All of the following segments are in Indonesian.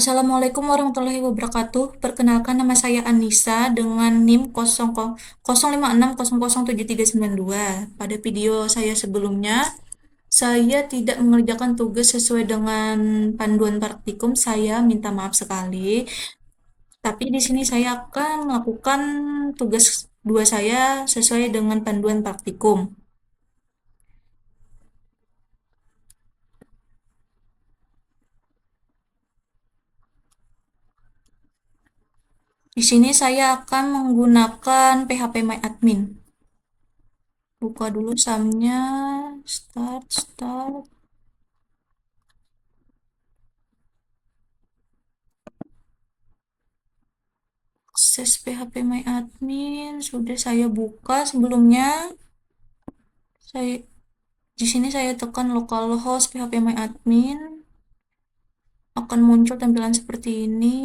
Assalamualaikum warahmatullahi wabarakatuh. Perkenalkan nama saya Anissa dengan NIM 056007392. Pada video saya sebelumnya, saya tidak mengerjakan tugas sesuai dengan panduan praktikum. Saya minta maaf sekali. Tapi di sini saya akan melakukan tugas dua saya sesuai dengan panduan praktikum. Di sini saya akan menggunakan PHP MyAdmin. Buka dulu SAM-nya, start. Akses PHP MyAdmin sudah saya buka sebelumnya. Saya di sini saya tekan localhost PHP MyAdmin, akan muncul tampilan seperti ini.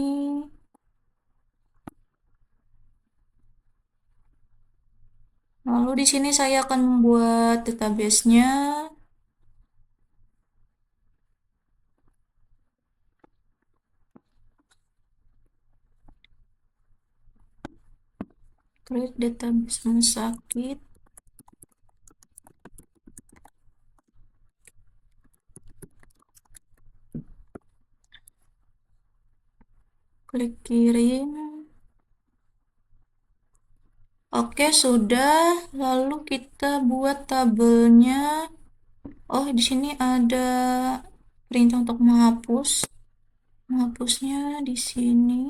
Lalu di sini saya akan membuat database-nya. Create database rumah sakit. Klik kirim. Oke, sudah. Lalu kita buat tabelnya. Oh, di sini ada perintah untuk menghapus. Menghapusnya di sini.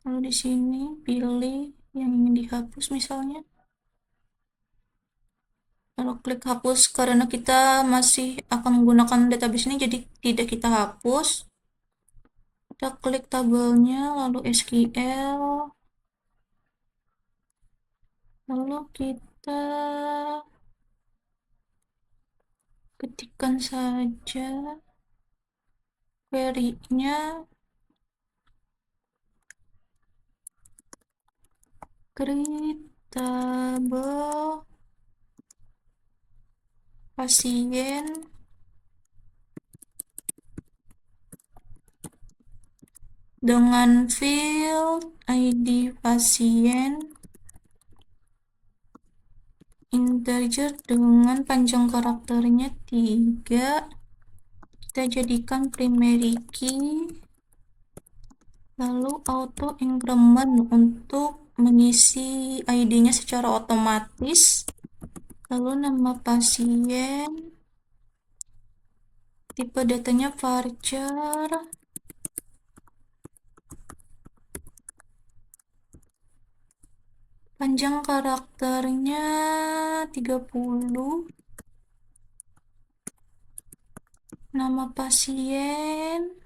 Lalu di sini pilih yang ingin dihapus misalnya. Lalu klik hapus karena kita masih akan menggunakan database ini jadi tidak kita hapus. Kita klik tabelnya lalu SQL. Lalu kita ketikkan saja query-nya. Create tabel pasien dengan field ID pasien integer dengan panjang karakternya 3. Kita jadikan primary key, lalu auto increment untuk mengisi ID-nya secara otomatis. Lalu nama pasien, tipe datanya varchar, panjang karakternya 30, nama pasien,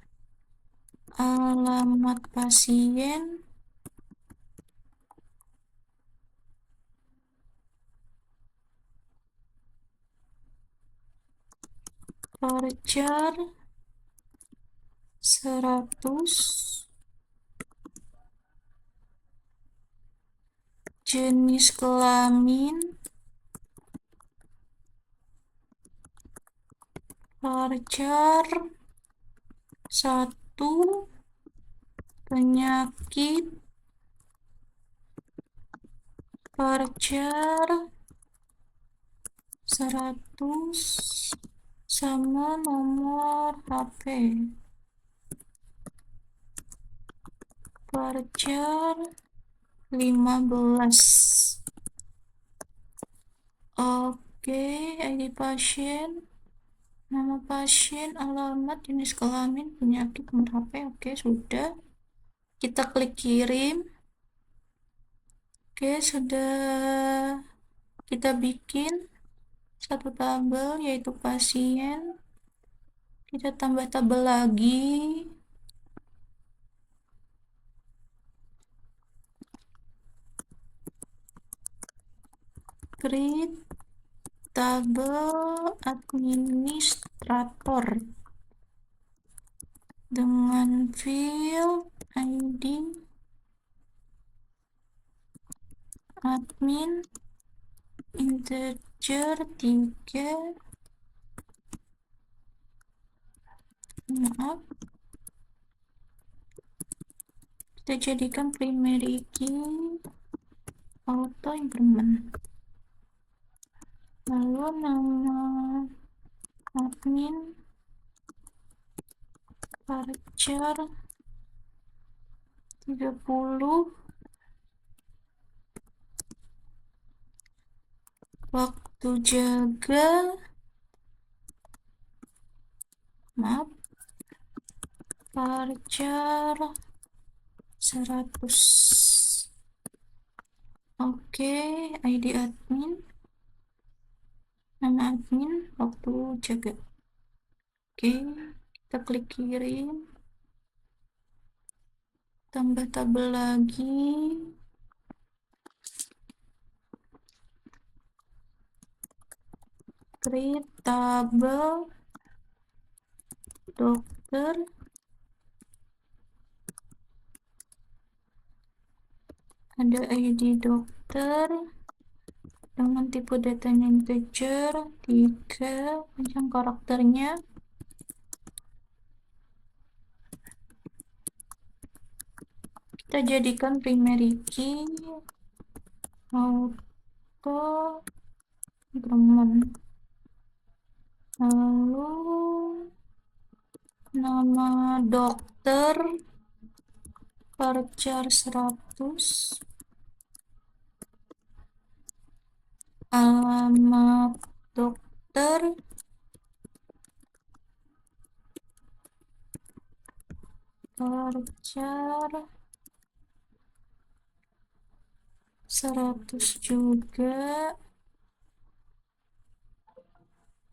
alamat pasien, varchar 100, jenis kelamin varchar 1, penyakit varchar 100 sama nomor HP varchar 15. Oke, ID pasien, nama pasien, alamat, jenis kelamin, penyakit, nomor HP. Oke, sudah. Kita klik kirim. Oke, sudah kita bikin satu tabel yaitu pasien. Kita tambah tabel lagi. Create tabel administrator dengan field ID admin integer 3, maaf, kita jadikan primary key auto increment. Lalu nama admin varchar 30, waktu jaga, maaf, varchar 100. Oke, ID admin, nama admin, waktu jaga. Oke, kita klik kirim, tambah tabel lagi, create tabel dokter, ada ID dokter dengan tipe datanya integer 3, panjang karakternya kita jadikan primary key auto increment. Lalu nama dokter varchar 100, alamat dokter, varchar 100 juga.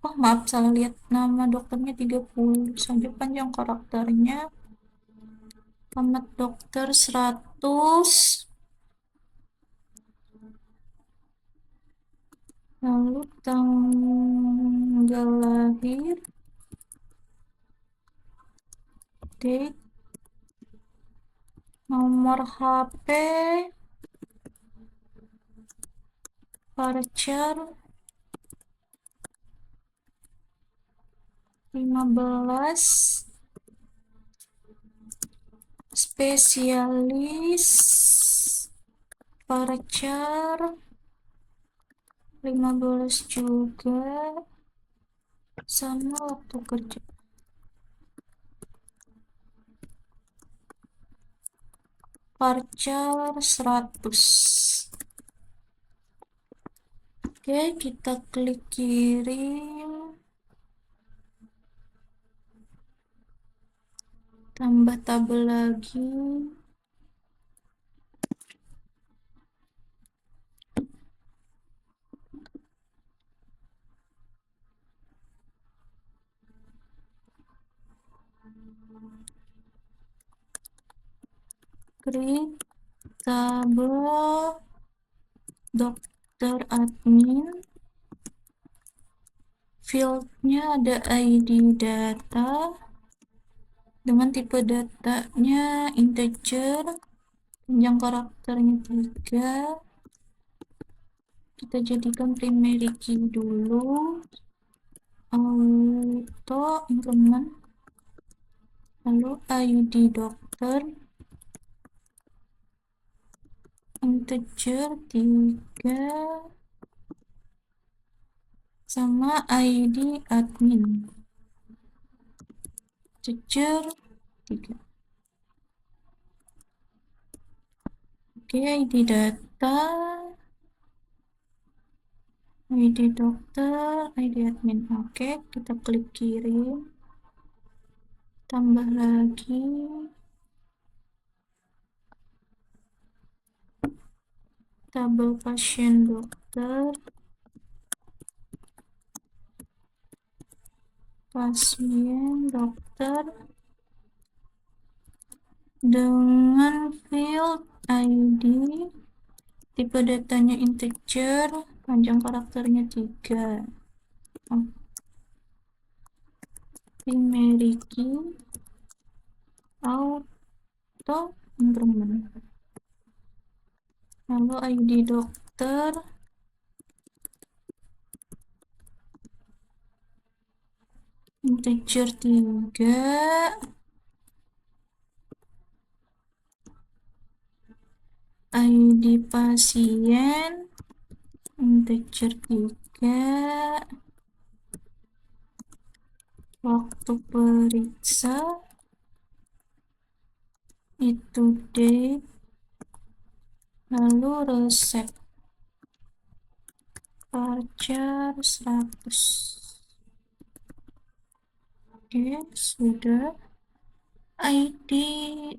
Oh maaf, salah lihat, nama dokternya 30 saja, panjang karakternya alamat dokter 100, lalu tanggal lahir, date, nomor HP varchar 15, spesialis varchar 15 juga, sama waktu kerja. Varchar 100. Oke, kita klik kirim, tambah tabel lagi, klik tabel dokter admin, fieldnya ada ID data dengan tipe datanya integer, panjang karakternya 3, kita jadikan primary key dulu, auto increment, lalu ID dokter integer 3 sama ID admin integer 3. Oke, ID data, ID dokter, ID admin. Oke, kita klik kirim, tambah lagi, tabel pasien dokter, pasien dokter dengan field ID, tipe datanya integer, panjang karakternya 3. Primary key auto increment, lalu ID dokter, integer 3, ID pasien, integer 3, waktu periksa, itu date, lalu resep, varchar 100. Oke, sudah. ID,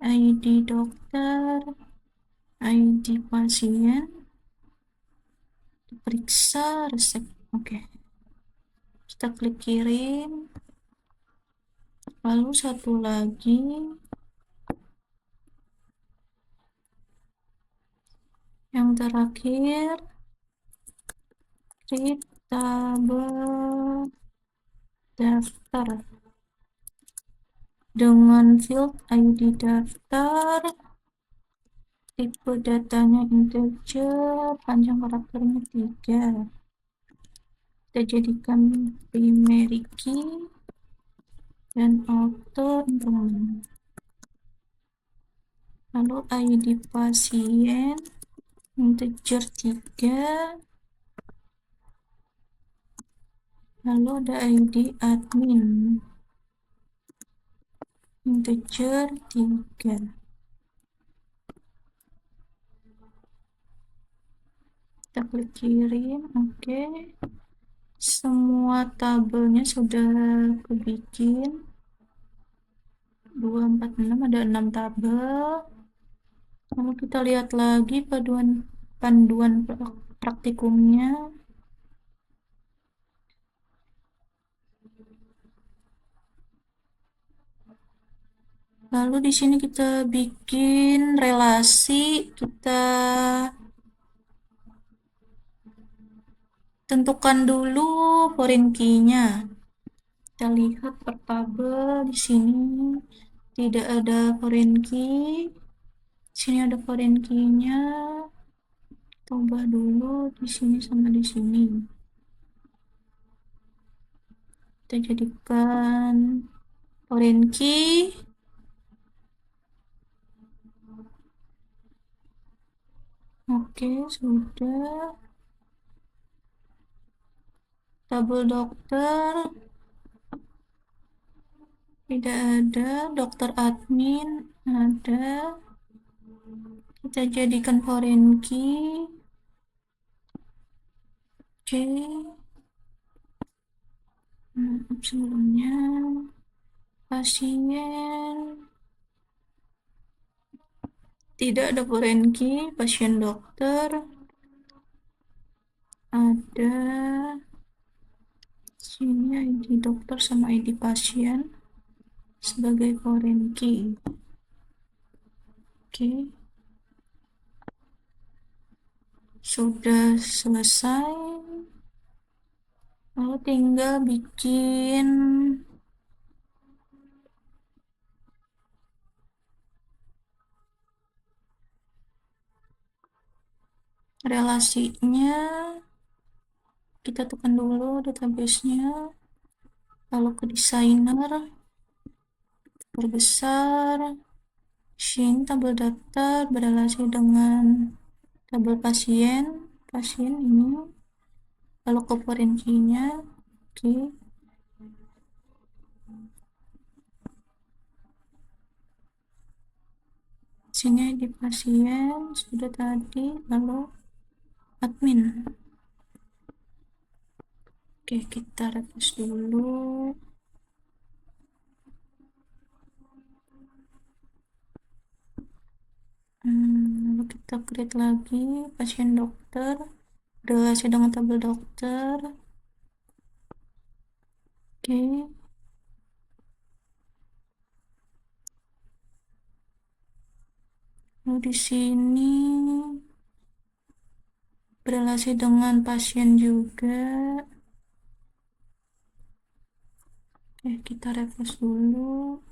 ID dokter, ID pasien, periksa resep. Oke, kita klik kirim. Lalu satu lagi, yang terakhir, create tabel daftar dengan field ID daftar, tipe datanya integer, panjang karakternya 3. Kita jadikan primary key dan author informasi. Lalu ID pasien integer 3, lalu ada ID admin integer 3. Kita klik kirim. Oke, semua tabelnya sudah kebikin. 2, 4, 6, ada 6 tabel. Lalu kita lihat lagi panduan praktikumnya. Lalu di sini kita bikin relasi, kita tentukan dulu foreign key-nya. Kita lihat per tabel di sini tidak ada foreign key. Di sini ada foreign key-nya. Kita ubah dulu di sini sama di sini. Kita jadikan foreign key. Oke, sudah. Tabel dokter tidak ada, dokter admin ada. Kita jadikan foreign key. Oke. Sebelumnya pasien tidak ada foreign key, pasien dokter ada. Sini ID dokter sama ID pasien sebagai foreign key. Oke, sudah selesai. Lalu tinggal bikin relasinya. Kita tekan dulu database-nya, lalu ke desainer, perbesar, sini tabel daftar berrelasi dengan tabel pasien ini, lalu ke foreign key-nya. Oke, sini di pasien sudah tadi, lalu admin. Oke, kita refresh dulu. Lalu kita create lagi pasien dokter relasi dengan tabel dokter. Oke, lalu di sini berrelasi dengan pasien juga. Oke, kita refresh dulu.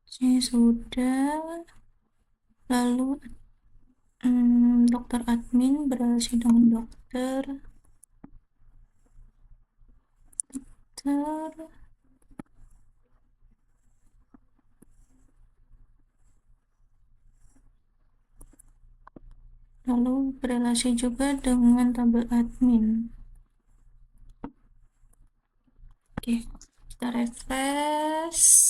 Sini sudah. Lalu Dokter admin berrelasi dengan dokter ter lalu berrelasi juga dengan tabel admin. Oke, kita refresh.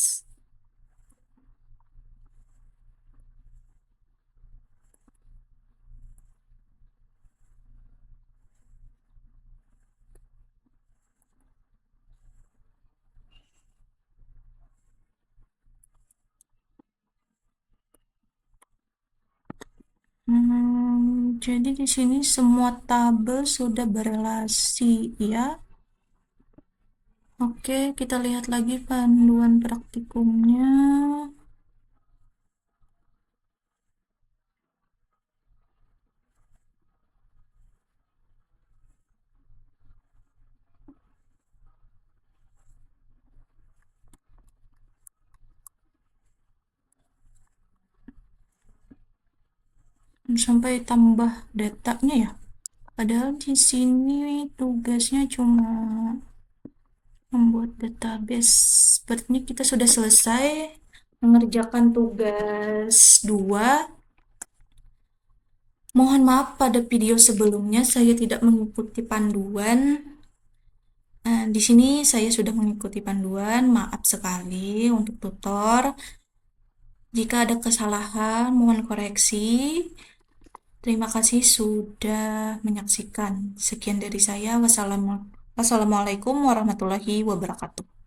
Jadi di sini semua tabel sudah berelasi ya. Oke, kita lihat lagi panduan praktikumnya. Sampai tambah datanya ya. Padahal di sini tugasnya cuma membuat database. Sepertinya kita sudah selesai mengerjakan tugas 2. Mohon maaf pada video sebelumnya saya tidak mengikuti panduan. Di sini saya sudah mengikuti panduan, maaf sekali untuk tutor. Jika ada kesalahan, mohon koreksi. Terima kasih sudah menyaksikan. Sekian dari saya. Wassalamualaikum warahmatullahi wabarakatuh.